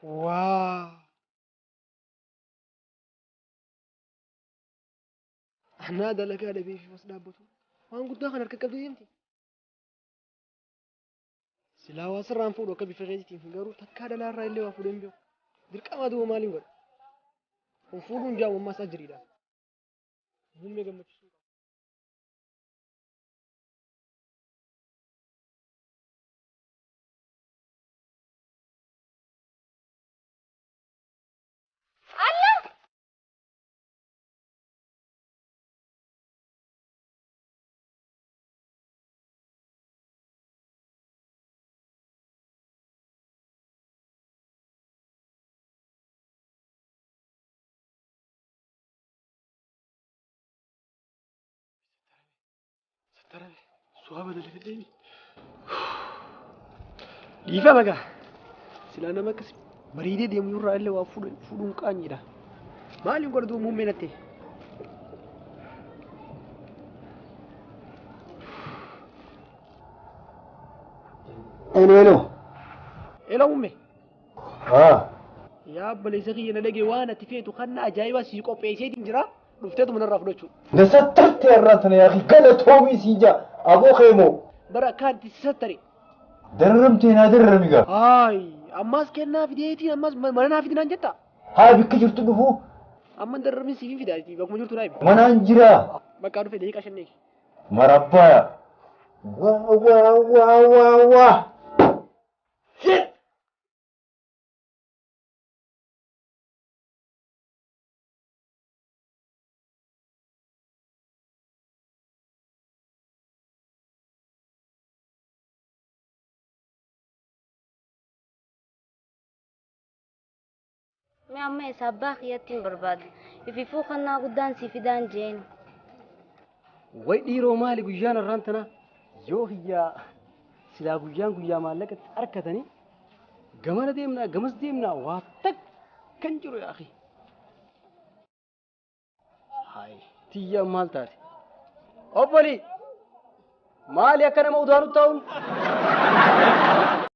Waa. Anaa dalagaa dhabee fi as dhaabbatu waan guddaa kan harka qabdee deemti. Silaa waa sirraan fuudhu akka bifa keetiitiin garuu takkaa dalaarraa illee waa fuudhee hin beeku. Dirqama duuba maaliin godha? Kun fuudhuun jaamummaa isaa jiriidha. Muummee gammachiisuu qaba. Tarabe, su'aa badale fedheemi. Dhiifa magaa. Silaa nama akkas bareedee deemu irraa illee waa fuudhuun qaanyiidha. Maaliin godhatu muummee natte? Elo. Elo muummee. Yaa obboleessa kiyya na dhagee waan ati feetu kan ajaa'ibaa si qopheesseetiin jira. Dhufteetu manarraa fudhachuudha. Nasattarte irraatana yaa gala toomii siija aboo keemoo. Bara kaanti si sattare. Darramtee naa darrami gaa. Haay ammas kennaa fideetiin ammas mana naa fidinaan jetta. Haa bikka jirtu dhufu. Amma darramin siifin fidaati bakkuma jirtu naa himu. Manaan jira. Bakka dhufe deeqaa shannee. Marabbaa. Waa. ما أمي سباق يتم برباد في فوق النا قدام سيفدان جين ويديرو مالي جيان الرانتنا يو هي سلا جيان مالك أركتني جمال ديمنا جمس ديمنا واتك كنجرو يا أخي هاي تيا مال تاري أبولي مال يا كنا مودارو تاون